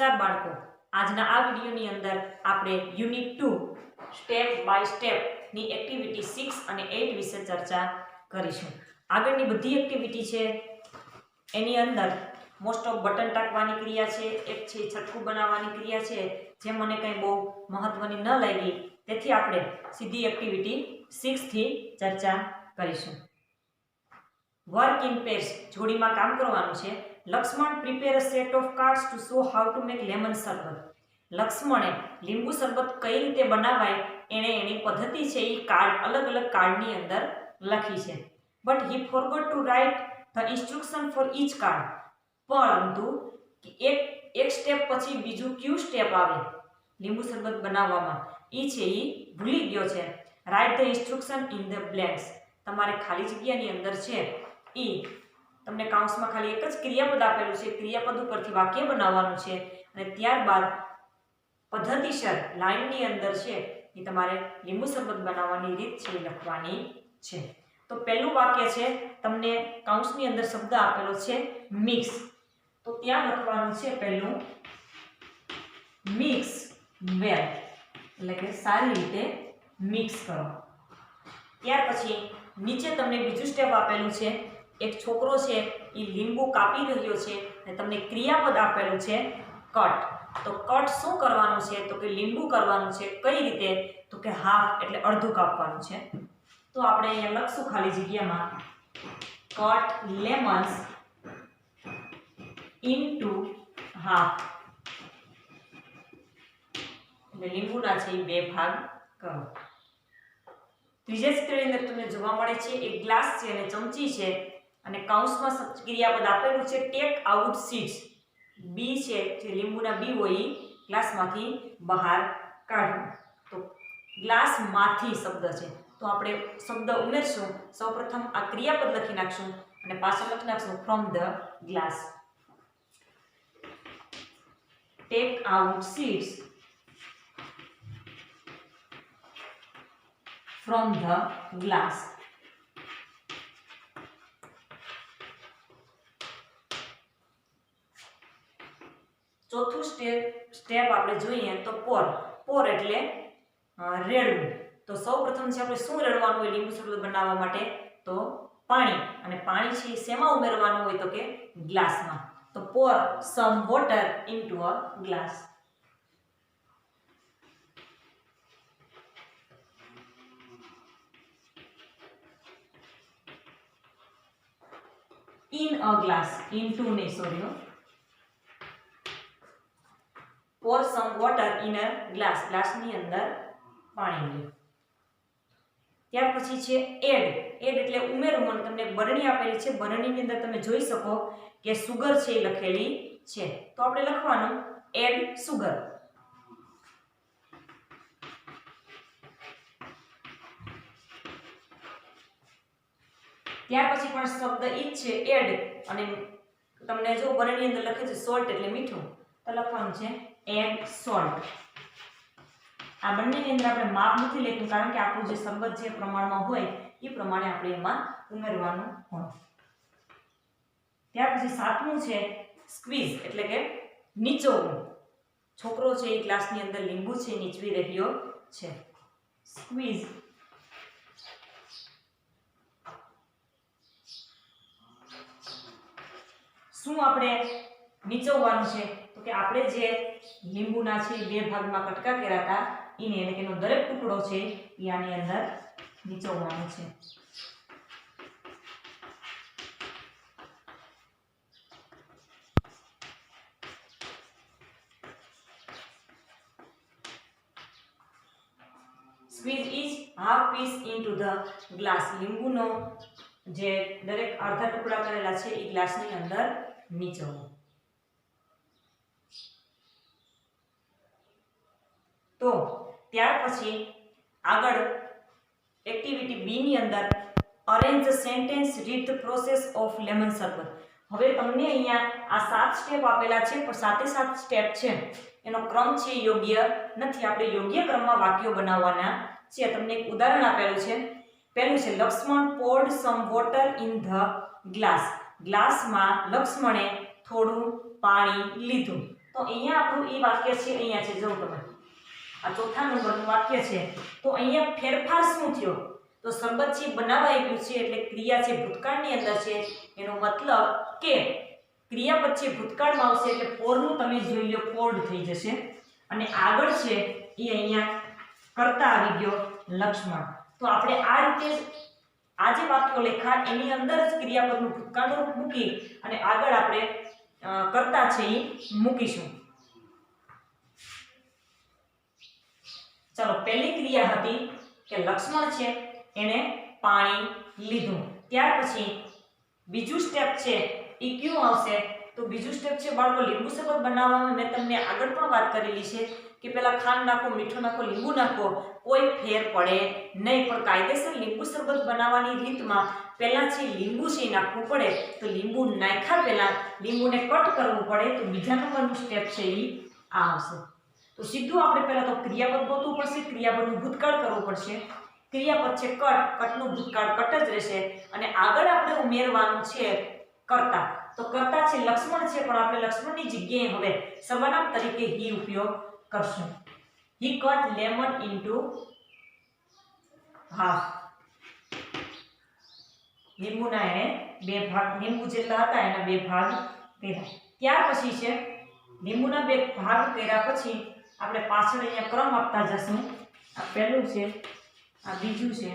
નમસ્કાર બાળકો, આજના આ વિડીયોની અંદર આપણે યુનિટ 2 સ્ટેપ બાય સ્ટેપ ની એક્ટિવિટી 6 અને 8 વિશે ચર્ચા કરીશું. આગળની બધી એક્ટિવિટી છે એની અંદર મોસ્ટ ઓફ બટન ટાંકવાની ક્રિયા છે, એક છે છટકું બનાવવાની ક્રિયા છે, જે મને કંઈ બહુ મહત્વની ન લાગી, તેથી આપણે સીધી એક્ટિવિટી 6 થી ચર્ચા કરીશું. વર્ક ઇન પેર્સ, જોડીમાં કામ કરવાનું છે. Laxman prepare a set of cards to show how to make lemon sharbat. લક્ષ્મણે લીંબુ શરબત કઈ રીતે બનાવાય એની પદ્ધતિ છે એ કાર્ડ અલગ અલગ કાર્ડની અંદર લખી છે. But he forgot to write the instruction for each card. પરંતુ એક સ્ટેપ પછી બીજું ક્યુ સ્ટેપ આવે લીંબુ શરબત બનાવવામાં એ છે એ ભૂલી ગયો છે. Right the instruction in the blanks. તમારે ખાલી જગ્યાની અંદર છે એ તમને કાઉન્સમાં ખાલી એક જ ક્રિયાપદ આપેલું છે, ક્રિયાપદ ઉપરથી વાક્ય બનાવવાનું છે અને ત્યારબાદ પદ્ધતિસર લાઈનની અંદર છે એ તમારે લીંબુ શરબત બનાવવાની રીત છે એ લખવાની છે. તો પહેલું વાક્ય છે, તમને કાઉન્સની અંદર શબ્દ આપેલો છે મિક્સ, તો ત્યાં લખવાનું છે પહેલું મિક્સ વેલ, એટલે કે સારી રીતે મિક્સ કરો. ત્યાર પછી નીચે તમને બીજું સ્ટેપ આપેલું છે, એક છોકરો છે એ લીંબુ કાપી રહ્યો છે અને તમને ક્રિયાપદ આપેલું છે કટ. તો કટ શું કરવાનું છે? તો કે લીંબુ કરવાનું છે. કઈ રીતે? તો કે હાફ, એટલે અડધું કાપવાનું છે. તો આપણે અહીંયા લખશું ખાલી જગ્યામાં કટ લેમન્સ ઇનટુ હાફ, એટલે લીંબુના છે એ બે ભાગ કરો. ત્રીજા ચિત્રની અંદર તમને જોવા મળે છે એક ગ્લાસ છે અને ચમચી છે અને કૌંસમાં ક્રિયાપદ આપેલું છે ટેક આઉટ સીડ્સ. બી છે જે લીંબુના બી હોય એ ગ્લાસમાંથી બહાર કાઢવું. તો ગ્લાસમાંથી શબ્દ છે, તો આપણે શબ્દ ઉમેરશું. સૌપ્રથમ આ ક્રિયાપદ લખી નાખશું અને પાછળ લખી નાખશું from the glass. Take out seeds from the glass. ચોથું સ્ટેપ આપણે જોઈએ તો પોર એટલે રેડવું. તો સૌપ્રથમ છે આપણે શું રેડવાનું હોય લીંબુ શરબત બનાવવા માટે? તો પાણી. અને પાણી છે શેમાં ઉમેરવાનું હોય? તો કે ગ્લાસમાં. તો pour some water into a glass. In a glass, into નહીં, sorry. Pour some water in a glass. ગ્લાસની અંદર પાણી લો. ત્યાર પછી છે એડ એટલે ઉમેરવું. અને તમને બરણી આપેલી છે, બરણીની અંદર તમે જોઈ શકો કે સુગર છે એ લખેલી છે, તો આપણે લખવાનું એડ સુગર. ત્યાર પછી પણ શબ્દ ઈ જ છે એડ, અને તમને જો બરણીની અંદર લખે છે સોલ્ટ એટલે મીઠું, તો લખવાનું છે એડ સોલ્ટ. આ બંનેની અંદર આપણે માપ નથી લેતું, કારણ કે આપણું જે શરબત જે પ્રમાણમાં હોય એ પ્રમાણે આપણે એમાં ઉમેરવાનું હોય. ત્યાર પછી સાતમું છે સ્ક્વીઝ, એટલે કે નીચોવવું. છોકરો છે એ ગ્લાસની અંદર લીંબુ છે નીચવી રહ્યો છે. સ્ક્વીઝ. શું આપણે નીચોવવાનું છે? તો કે આપણે જે લીંબુના છે બે ભાગમાં કટકા કર્યા હતા એને, એટલે કે એનો દરેક ટુકડો છે એ આની અંદર નીચોવવાનો છે. Squeeze is half piece into the glass. લીંબુનો જે દરેક અડધા ટુકડા કરેલા છે એ ગ્લાસની અંદર નીચોવો. તો ત્યાર પછી આગળ એક્ટિવિટી બી ની અંદર arrange the sentence, read the process of lemon શરબત. હવે તમને અહીંયા આ 7 સ્ટેપ આપેલા છે, પણ 7 સ્ટેપ છે એનો ક્રમ છે યોગ્ય નથી. આપણે યોગ્ય ક્રમમાં વાક્યો બનાવવાના છે. તમને એક ઉદાહરણ આપેલું છે. પહેલું છે Lakshman poured some water in the glass. ગ્લાસમાં લક્ષ્મણે થોડું પાણી લીધું. તો અહીંયા આપણું એ વાક્ય છે, અહીંયા છે, જો તમે આ ચોથા નંબરનું વાક્ય છે. તો અહીંયા ફેરફાર શું થયો? તો શરબત છે બનાવાઈ ગયું છે એટલે ક્રિયા છે ભૂતકાળની અંદર છે, એનો મતલબ કે ક્રિયાપદ છે ભૂતકાળમાં આવશે એટલે પોરનું તમે જોઈ લો પોર્ડ થઈ જશે. અને આગળ છે એ અહીંયા કરતા આવી ગયો લક્ષ્મણ. તો આપણે આ રીતે આ જે વાક્યો લખ્યા એની અંદર જ ક્રિયાપદનું ભૂતકાળનું રૂપ મૂકી અને આગળ આપણે કરતા છે એ મૂકીશું. ચાલો, પહેલી ક્રિયા હતી કે લક્ષ્મણ છે એને પાણી લીધું. ત્યાર પછી બીજું સ્ટેપ છે એ ક્યું આવશે? તો બીજું સ્ટેપ છે બાળકો લીંબુ શરબત બનાવવામાં મેં તમને આગળ પણ વાત કરેલી છે કે પહેલા ખાંડ નાખો, મીઠું નાખો, લીંબુ નાખો, કોઈ ફેર પડે નહીં. પણ કાયદેસર લીંબુ શરબત બનાવવાની રીતમાં પહેલા છે લીંબુ છે નાખવું પડે. તો લીંબુ નાખ્યા પહેલા લીંબુને કટ કરવું પડે. તો બીજા નંબરનું સ્ટેપ છે એ આ આવશે. તો સીધું આપણે પહેલા તો ક્રિયાપદ ગોતવું પડશે, ક્રિયાપદનું ભૂતકાળ કરવું પડશે. ક્રિયાપદ છે કટ, કટનું ભૂતકાળ કટ જ રહેશે અને આગળ આપણે ઉમેરવાનું છે કરતા. તો કરતા છે લક્ષ્મણ છે પણ આપણે લક્ષ્મણની જગ્યાએ હવે સર્વનામ તરીકે હી ઉપયોગ કરશું. હી કટ લેમન ઇન્ટુ હાફ. લીંબુના એને બે ભાગ, લીંબુ જેટલા હતા એના બે ભાગ કર્યા. ત્યાર પછી છે લીંબુના બે ભાગ કર્યા પછી આપણે પાછળ અહીંયા ક્રમ આપતા જશું. આ પહેલું છે, આ બીજું છે.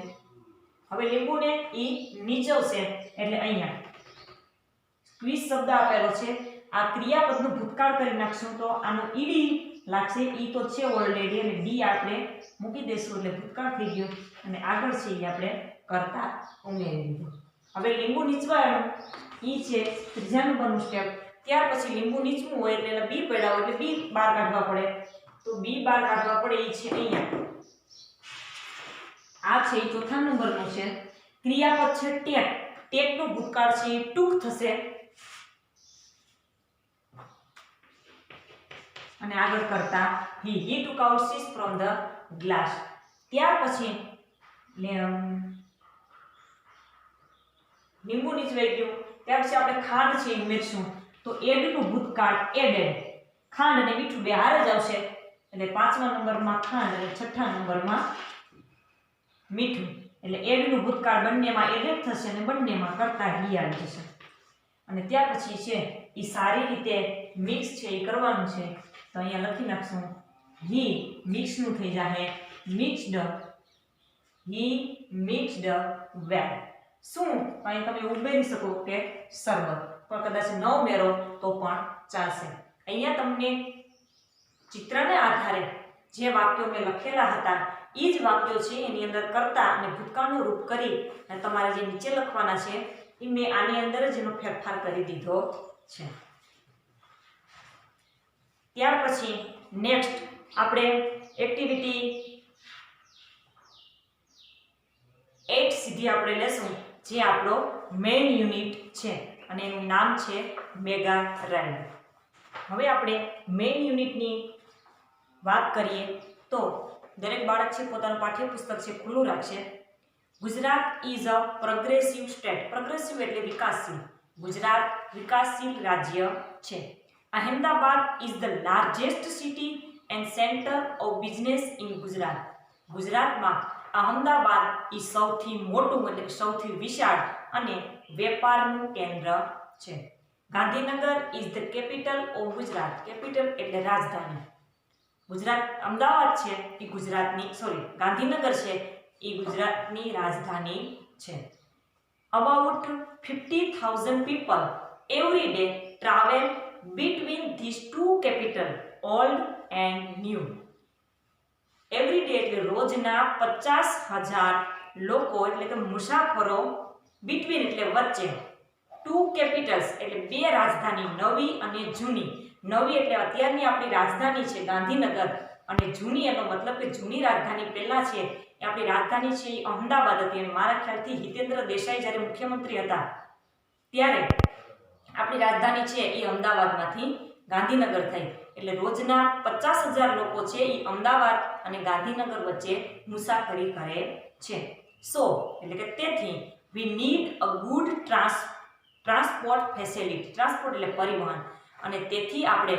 હવે લીંબુને ઈ નીચવશે એટલે અહીંયા સ્ક્વીઝ શબ્દ આપેલો છે. આ ક્રિયાપદનું ભૂતકાળ કરી નાખશું તો આનું ઈડી લાગશે. ઈ તો છે ઓલરેડી અને ડી આપણે મૂકી દઈશું એટલે ભૂતકાળ થઈ ગયો અને આગળ છે એ આપણે કરતા ઉમેરી દીધું. હવે લીંબુ નીચવાનું ઈ છે ત્રીજા નંબરનું સ્ટેપ. ત્યાર પછી લીંબુ નીચવું હોય એટલે બી પડ્યા હોય એટલે બી બહાર કાઢવા પડે. તો બી બહાર કાઢવા પડે એ છે અહીંયા. આ છે એ ચોથા નંબરનું છે. ક્રિયાપદ છે ટેક. ટેકનું ભૂતકાળ છે એ ટૂંક થશે અને આગળ કરતા he took out fish from the glass. ત્યાર પછી લીંબુ નીચવાઈ ગયું. ત્યાર પછી આપણે ખાંડ છે ઉમેરશું. તો એડનું ભૂતકાળ એડેડ. ખાંડ અને મીઠું બે હારે જ આવશે એટલે પાંચમા નંબરમાં ખાંડ અને છઠ્ઠા નંબરમાં મીઠું. એટલે એડનું ભૂતકાળ બંનેમાં એડેડ થશે અને બંનેમાં કરતા હી આવી જશે. અને ત્યાર પછી છે એ સારી રીતે મિક્સ છે એ કરવાનું છે. તો અહીંયા લખી નાખશું હી મિક્સનું થઈ જાય મિક્સ્ડ. હી મિક્સ્ડ વેલ. શું અહીં તમે ઉમેરી શકો કે શરબત, પણ કદાચ ન ઉમેરો તો પણ ચાલશે. અહીંયા તમને ચિત્રને આધારે જે વાક્યો મેં લખેલા હતા એ જ વાક્યો છે એની અંદર કરતા અને ભૂતકાળનું રૂપ કરી અને તમારે જે નીચે લખવાના છે એ મેં આની અંદર જ એનો ફેરફાર કરી દીધો છે. ત્યાર પછી નેક્સ્ટ આપણે એક્ટિવિટી 8 સીધી આપણે લેશું જે આપણો મેઇન યુનિટ છે અને એનું નામ છે મેગા રાઇડ. હવે આપણે મેઇન યુનિટની વાત કરીએ તો દરેક બાળક છે પોતાનું પાઠ્યપુસ્તક છે ખુલ્લું રાખશે. Gujarat is a progressive state. Progressive એટલે વિકાસશીલ. ગુજરાત વિકાસશીલ રાજ્ય છે. Ahmedabad is the largest city and center of business in Gujarat. ગુજરાતમાં અહમદાબાદ એ સૌથી મોટું એટલે કે સૌથી વિશાળ અને વેપારનું કેન્દ્ર છે. Gandhinagar is the capital of Gujarat. Capital એટલે રાજધાની. ગુજરાત અમદાવાદ છે એ ગુજરાતની ગાંધીનગર છે એ ગુજરાતની રાજધાની છે. About 50,000 people every day travel between these two capital, old and new. Every day એટલે રોજના 50,000 લોકો એટલે કે મુસાફરો between એટલે વચ્ચે, two capitals એટલે બે રાજધાની નવી અને જૂની. નવી એટલે અત્યારની આપણી રાજધાની છે ગાંધીનગર અને જૂની એનો મતલબ કે જૂની રાજધાની પહેલા છે એ આપણી રાજધાની છે એ અમદાવાદ હતી અને મારા ખ્યાલથી હિતેન્દ્ર દેસાઈ જ્યારે મુખ્યમંત્રી હતા ત્યારે આપણી રાજધાની છે એ અમદાવાદમાંથી ગાંધીનગર થઈ. એટલે રોજના 50,000 લોકો છે એ અમદાવાદ અને ગાંધીનગર વચ્ચે મુસાફરી કરે છે. સો એટલે કે તેથી we need a good transport facility. Transport એટલે પરિવહન અને તેથી આપણે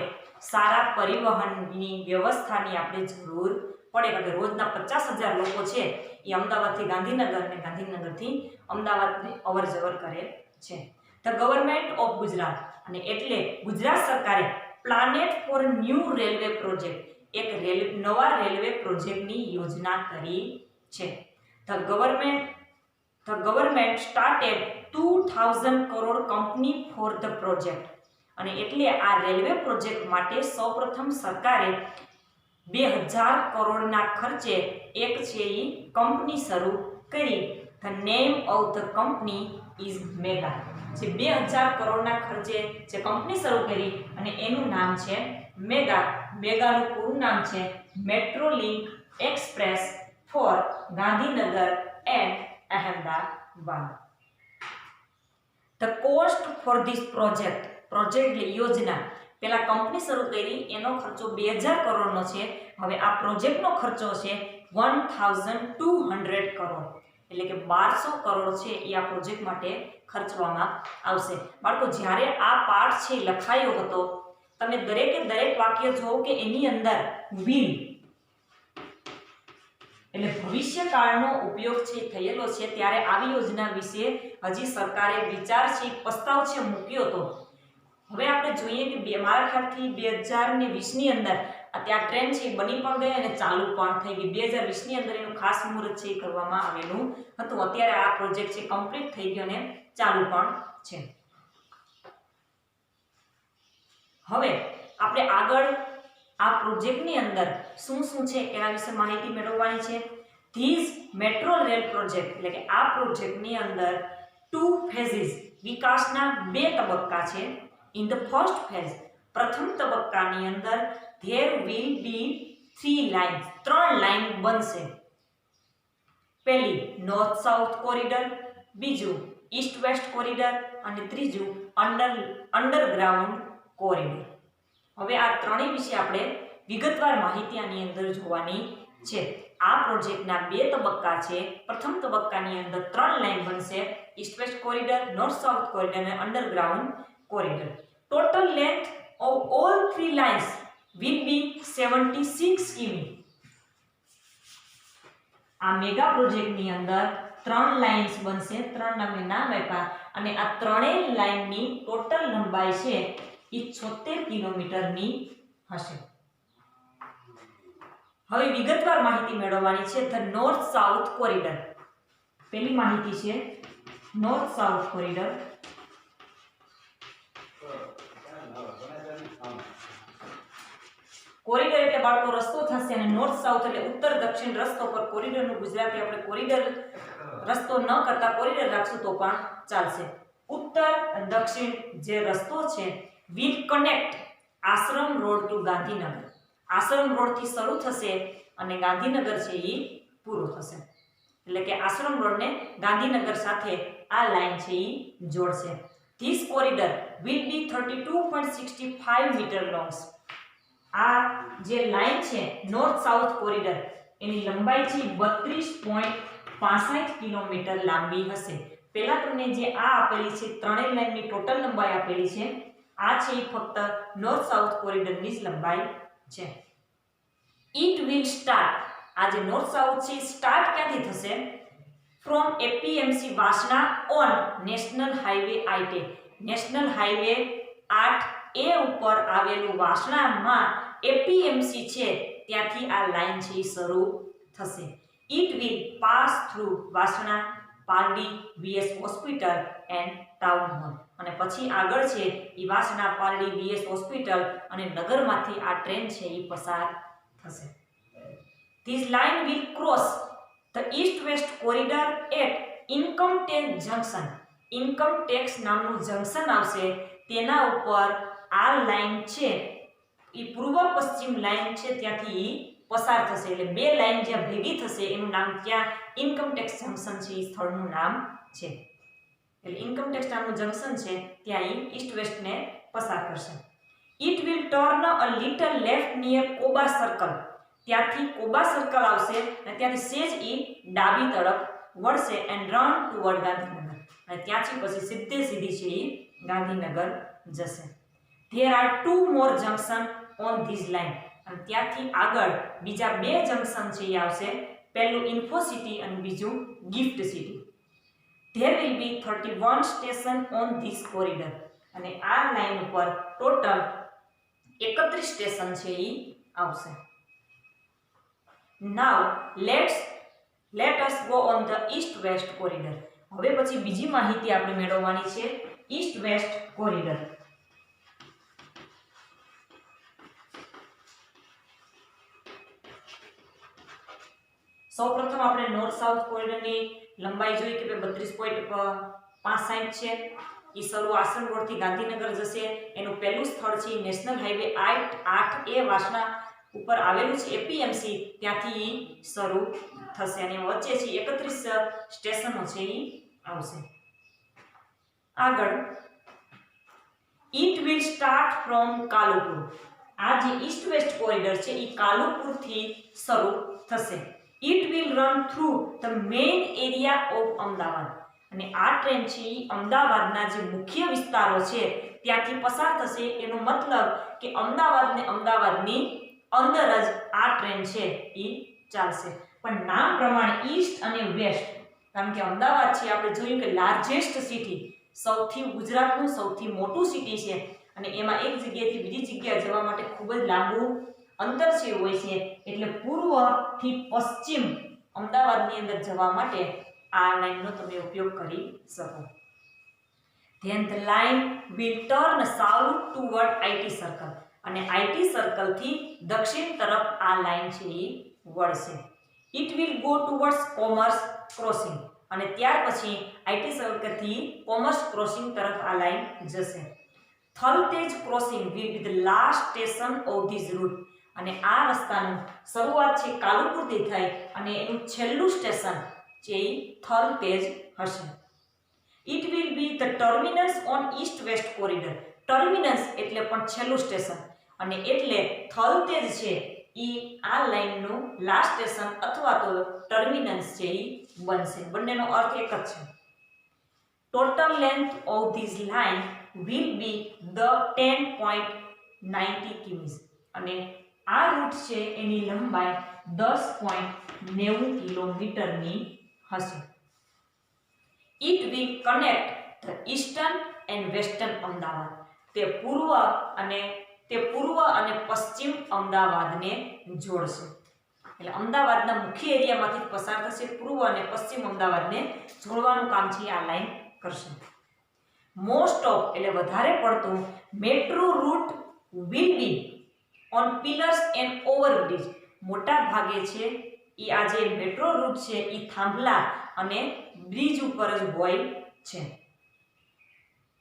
સારા પરિવહનની વ્યવસ્થાની આપણે જરૂર પડે, કારણ કે રોજના 50,000 લોકો છે એ અમદાવાદથી ગાંધીનગર અને ગાંધીનગરથી અમદાવાદની અવર જવર કરે છે. ધ ગવર્મેન્ટ ઓફ ગુજરાત, અને એટલે ગુજરાત સરકારે planet for new railway project, એક નવા રેલવે પ્રોજેક્ટની યોજના કરી છે. The government started 2000 crore company for the project, અને એટલે આ રેલવે પ્રોજેક્ટ માટે સૌપ્રથમ સરકારે 2000 કરોડના ખર્ચે એક છે એ કંપની શરૂ કરી. The name of the company is mega. જે 2000 કરોડના ખર્ચે જે કંપની શરૂ કરી અને એનું નામ છે મેગા. મેગાનું પૂરું નામ છે metro link express for Gandhinagar and Ahmedabad. The cost for this project એટલે યોજના. પેલા કંપની શરૂ કરી એનો ખર્ચો 2000 કરોડનો છે. હવે આ પ્રોજેક્ટનો ખર્ચો છે 1200 કરોડ, એટલે કે 1200 કરોડ છે એ આ પ્રોજેક્ટ માટે ખર્ચવામાં આવશે. બાળકો, જ્યારે આ પાઠ છે લખાયો હતો, તમે દરેકે દરેક વાક્ય જોવો કે એની અંદર વિલ એટલે ભવિષ્યકાળનો ઉપયોગ છે થયેલો છે. ત્યારે આવી યોજના વિશે હજી સરકારે વિચાર છે, પ્રસ્તાવ છે મૂક્યો હતો. હવે આપણે જોઈએ કે મારા ખ્યાલથી 2020ની અંદર ત્યાં ટ્રેન છે બની પણ ગઈ અને ચાલુ પણ થઈ ગઈ. 2020ની અંદર એનું ખાસ મુહૂર્ત છે કરવામાં આવેલું હતું. અત્યારે આ પ્રોજેક્ટ છે કમ્પ્લીટ થઈ ગયો અને ચાલુ પણ છે. હવે આપણે આગળ આ પ્રોજેક્ટની અંદર શું શું છે એના વિશે માહિતી મેળવવાની છે. ધીસ મેટ્રો રેલ પ્રોજેક્ટ એટલે કે આ પ્રોજેક્ટની અંદર 2 ફેઝિસ વિકાસના 2 તબક્કા છે. ઇન ધ ફર્સ્ટ ફેઝ પ્રથમ તબક્કાની અંદર there will be 3 lines, 3 line બનશે. પહેલી નોર્થ સાઉથ કોરિડોર, બીજું ઈસ્ટ વેસ્ટ કોરિડોર અને ત્રીજું અંડરગ્રાઉન્ડ કોરિડોર. હવે આ ત્રણેય વિશે આપણે વિગતવાર માહિતી આની અંદર જોવાની છે. આ પ્રોજેક્ટના 2 તબક્કા છે. પ્રથમ તબક્કાની અંદર 3 લાઇન બનશે, east west corridor, north south corridor અને underground corridor. Total length of all 3 lines will be 76 કિમી. આ મેગા પ્રોજેક્ટની અંદર 3 લાઇન્સ બનશે, 3 નામે નામ આપ્યા, અને આ ત્રણેય લાઇનની ટોટલ લંબાઈ છે એ 76 કિલોમીટરની હશે. હવે વિગતવાર માહિતી મેળવવાની છે. The north south corridor. પહેલી માહિતી છે નોર્થ સાઉથ કોરિડોર. કોરિડોર એટલે બાળકો રસ્તો થશે, અને નોર્થ સાઉથ એટલે ઉત્તર દક્ષિણ રસ્તો પર. કોરિડોરનું ગુજરાતી આપણે કોરિડોર રસ્તો ન કરતા કોરિડોર રાખશું તો પણ ચાલશે. ઉત્તર દક્ષિણ જે રસ્તો છે will connect Ashram road to Gandhinagar. Ashram road થી શરૂ થશે અને ગાંધીનગર છે એ પૂરો થશે. એટલે કે આશ્રમ રોડને ગાંધીનગર સાથે આ લાઈન છે એ જોડશે. This corridor will be 32.65 metre long. આ જે લાઈન છે નોર્થ સાઉથ કોરિડોર એની લંબાઈ છે 32.65 કિલોમીટર લાંબી હશે. પહેલા તમને જે આ આપેલી છે ત્રણેય લાઈનની ટોટલ લંબાઈ આપેલી છે, આ છે ફક્ત નોર્થ સાઉથ કોરિડોરની જ લંબાઈ છે. ઇટ વિલ સ્ટાર્ટ, આ જે નોર્થ સાઉથ છે સ્ટાર્ટ ક્યાંથી થશે? From APMC Vasna on national highway 8A. National highway 8A ઉપર આવેલું વાસણામાં એપીએમસી છે ત્યાંથી આ લાઈન છે એ શરૂ થશે. It will pass through Vasna, Pardi, VS hospital and town hall. અને પછી આગળ છે એ વાસણા, પારડી, વીએસ હોસ્પિટલ અને નગરમાંથી આ ટ્રેન છે એ પસાર થશે. This line will cross the east-west corridor at Income Tax Junction. Income Tax નામનું જંકશન આવશે, તેના ઉપર આ લાઈન છે એ પૂર્વ પશ્ચિમ લાઈન છે ત્યાંથી પસાર થશે. એટલે બે લાઈન જ્યાં ભેગી થશે એનું નામ ત્યાં ઇન્કમ ટેક્સ જંકશન છે, એ સ્થળનું નામ છે. એટલે ઇન્કમ ટેક્સ નામનું જંકશન છે ત્યાં ઈસ્ટ વેસ્ટ ને પસાર કરશે. It will turn a little left near Koba circle. ત્યાંથી કોબા સર્કલ આવશે અને ત્યાંથી સેજ ઈ ડાબી તરફ વળશે એન્ડ રન ટુવર્ડ ગાંધીનગર. અને ત્યાંથી પછી સીધી છે એ ગાંધીનગર જશે. There are two more junction on this line. અને ત્યાંથી આગળ બીજા 2 જંકશન છે એ આવશે. પહેલું ઇન્ફો સિટી અને બીજું gift city. There will be 31 station on this corridor. અને આ લાઇન ઉપર ટોટલ 31 સ્ટેશન છે એ આવશે. Now let us go on the east west corridor. હવે પછી બીજી માહિતી આપણે મેળવવાની છે ઈસ્ટ વેસ્ટ કોરિડોર. સૌપ્રથમ આપણે નોર્થ સાઉથ કોરિડોરની લંબાઈ જોઈ કે 32.65 છે. એ શરૂ આસન રોડથી ગાંધીનગર જશે. એનું પહેલું સ્થળ છે નેશનલ હાઈવે 8A વાસણા ઉપર આવેલું છે એપીએમસી. ત્યાંથી શરૂ થશે અને વચ્ચે છે 31 સ્ટેશનો છે એ આવશે. આગળ it will start from Kalupur. આ જે ઈસ્ટ વેસ્ટ કોરિડોર છે એ કાલુપુરથી શરૂ થશે. It will run through the main area of Ahmedabad. અને આ ટ્રેન છે એ અમદાવાદના જે મુખ્ય વિસ્તારો છે ત્યાંથી પસાર થશે. એનો મતલબ કે અમદાવાદની અંદર જ આ ટ્રેન છે એ ચાલશે. પણ નામ પ્રમાણે ઈસ્ટ અને વેસ્ટ, કારણ કે અમદાવાદ છે આપણે જોયું કે લાર્જેસ્ટ સિટી, ગુજરાતનું સૌથી મોટું સિટી છે અને એમાં એક જગ્યાએથી બીજી જગ્યાએ જવા માટે ખૂબ જ લાંબુ અંતર છે હોય છે. એટલે પૂર્વથી પશ્ચિમ અમદાવાદની અંદર જવા માટે આ લાઈનનો તમે ઉપયોગ કરી શકો. Then the line will turn south toward IT circle. અને IT સર્કલ થી દક્ષિણ તરફ આ લાઈન છે એ વળશે. It will go towards commerce crossing. અને ત્યાર પછી IT સર્કલ થી કોમર્સ ક્રોસિંગ તરફ આ લાઈન જશે. Thaltej crossing will be the last station of this route. અને આ રસ્તાનું શરૂઆત છે કાલુપુરથી થઈ અને એનું છેલ્લું સ્ટેશન જે થલતેજ હશે. It will be the terminus on east west corridor. Terminus એટલે પણ છેલ્લું સ્ટેશન અને એટલે થલતેજ છે એ આ લાઈનનું લાસ્ટ સ્ટેશન અથવા તો ટર્મિનસ છે એ બનશે. બંનેનો અર્થ એક જ છે. Total length of this line will be the 10.90 કિમી. અને આ રૂટ છે એની લંબાઈ 10.90 કિલોમીટરની હશે. It will connect the eastern and western Ahmedabad. તે પૂર્વ અને પશ્ચિમ અમદાવાદને જોડશે. એટલે અમદાવાદના મુખ્ય એરિયામાંથી પસાર થશે. પૂર્વ અને પશ્ચિમ અમદાવાદને જોડવાનું કામ છે આ લાઈન કરશે. મોસ્ટ ઓફ એટલે વધારે પડતું metro route will be on pillars and overbridge. મોટા ભાગે છે એ આ જે મેટ્રો રૂટ છે એ થાંભલા અને બ્રિજ ઉપર જ હોય છે.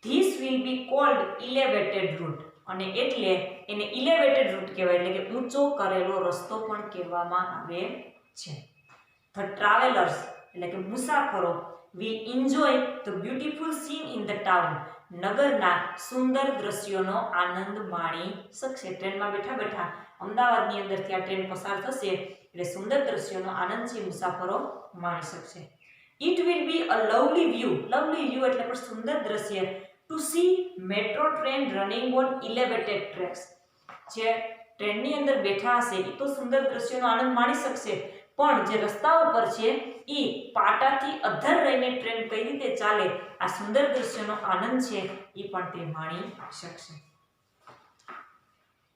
This will be called elevated route. અને એટલે એને elevated route કહેવાય, એટલે કે ઊંચો કરેલો રસ્તો પણ કહેવામાં આવે છે. The travelers એટલે કે મુસાફરો will enjoy the beautiful scene in the town. નગરના સુંદર દ્રશ્યોનો આનંદ માણી શકશે. ટ્રેનમાં બેઠા બેઠા અમદાવાદની અંદરથી આ ટ્રેન પસાર થશે એટલે સુંદર દ્રશ્યોનો આનંદ છે મુસાફરો માણી શકશે. It will be a lovely view. Lovely view એટલે પણ સુંદર દ્રશ્ય. To see metro train running on elevated tracks. જે ટ્રેનની અંદર બેઠા હશે એ તો સુંદર દ્રશ્યોનો આનંદ માણી શકશે, પણ જે રસ્તા ઉપર છે એ પાટાથી અધ્ધર રહીને ટ્રેન કઈ રીતે ચાલે આ સુંદર દ્રશ્યનો આનંદ છે એ પણ તે માણી શકશે.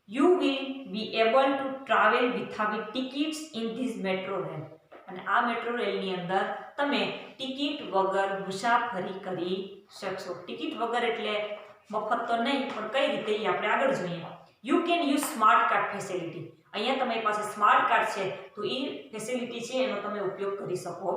You will be able to travel without tickets in this metro rail. અને આ મેટ્રો રેલની અંદર તમે ટિકિટ વગર મુસાફરી કરી શકશો. ટિકિટ વગર એટલે મફત તો નહીં, પણ કઈ રીતે એ આપણે આગળ જોઈએ. You can use smart card facility. અહીંયા તમારી પાસે સ્માર્ટ કાર્ડ છે તો એ ફેસિલિટી છે એનો તમે ઉપયોગ કરી શકો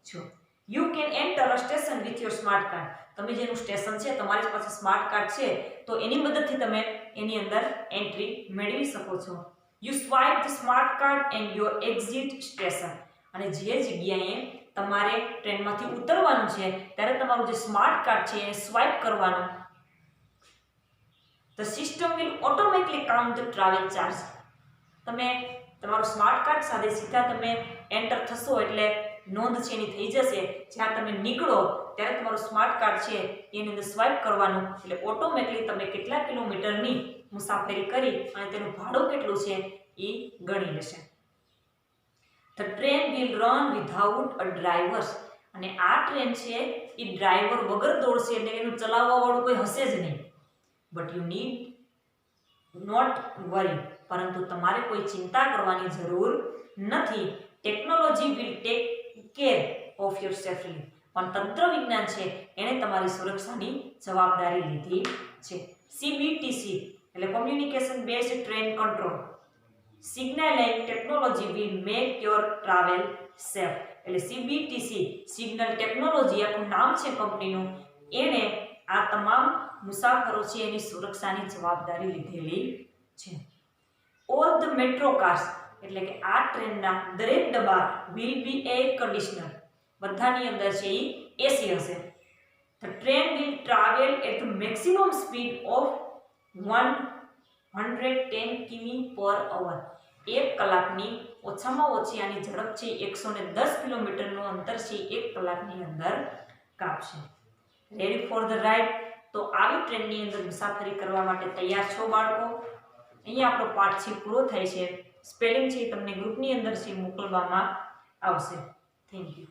છો. You can enter a station with your smart card. તમે જેનું સ્ટેશન છે તમારી પાસે સ્માર્ટ કાર્ડ છે તો એની મદદથી તમે એની અંદર એન્ટ્રી મેળવી શકો છો. You swipe the smart card and your exit station. અને જે જગ્યાએ તમારે ટ્રેનમાંથી ઉતરવાનું છે ત્યારે તમારું જે સ્માર્ટ કાર્ડ છે એને સ્વાઇપ કરવાનું. The system will automatically count the travel charge. તમે તમારું સ્માર્ટ કાર્ડ સાથે સીધા તમે એન્ટર થશો એટલે નોંધ છે એની થઈ જશે. જ્યાં તમે નીકળો ત્યારે તમારું સ્માર્ટ કાર્ડ છે એની અંદર સ્વાઇપ કરવાનું એટલે ઓટોમેટિકલી તમે કેટલા કિલોમીટરની મુસાફરી કરી અને તેનું ભાડું કેટલું છે એ ગણી લેશે. The train will run without a driver. અને આ ટ્રેન છે એ ડ્રાઈવર વગર દોડશે એટલે એનું ચલાવવા વાળું કોઈ હશે જ નહીં. બટ યુ નીડ નોટ વરી, પરંતુ તમારે કોઈ ચિંતા કરવાની જરૂર નથી. Technology will take care of your safety. પણ તંત્ર વિજ્ઞાન છે એણે તમારી સુરક્ષાની જવાબદારી લીધી છે. CBTC એટલે communication based train control signalling technology will make your travel safe. એટલે CBTC સિગ્નલ ટેકનોલોજી આખું નામ છે કંપનીનું, એણે આ તમામ મુસાફરો છે એની સુરક્ષાની જવાબદારી લીધેલી છે. ઓલ ધ મેટ્રો કાર્સ એટલે કે આ ટ્રેનના દરેક ડબ્બા વિલ બી એર કન્ડિશનર. બધાની અંદર છે એ એસી હશે. The train will travel at the maximum speed of 110 કિમી/અવર. 1 કલાકની ઓછામાં ઓછી આની ઝડપ છે 110 કિલોમીટરનું અંતર છે 1 કલાકની અંદર કાપશે. Ready for the ride. તો આવી ટ્રેનની અંદર મુસાફરી કરવા માટે તૈયાર છો બાળકો? અહીંયા આપણો પાઠ છે પૂરો થાય છે. સ્પેલિંગ છે તમને ગ્રુપની અંદર છે મોકલવામાં આવશે. Thank you.